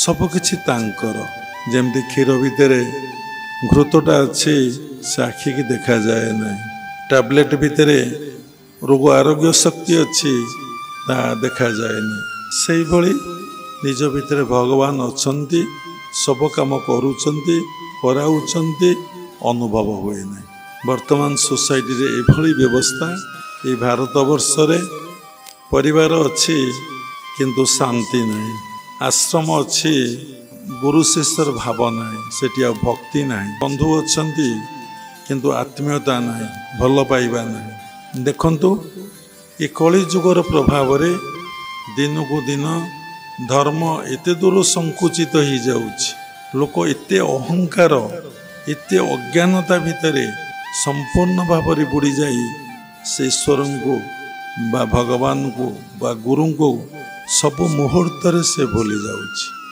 सबकिछि तांकर जेमती क्षीर भितर घृतटा अच्छी से आखि की देखा जाए ना टैबलेट भितर रोग आरोग्य शक्ति अच्छी ता देखा जाए ना से भली निज भितर भगवान अछंती सब काम करूचंती कराउचंती अनुभव हुए ना वर्तमान सोसाइटी रे एभली व्यवस्था ये भारत वर्ष रे परिवार अच्छी किंतु शांति नहीं आश्रम अच्छी गुरु शिष्यर भाव नहीं सेठी आ भक्ति नहीं बंधु अच्छंती किंतु आत्मीयता नहीं भल पाइबा नहीं देखंतु ये कली जुगर प्रभाव रे दिन को दिन धर्म एते दूर संकुचित हो जाउछि लोक एते अहंकार एते अज्ञानता भितरे संपूर्ण भाव रे बुड़ी जाई से ईश्वर को बा भगवान को बा गुरु को सब मुहूर्त से भूली जाउछि।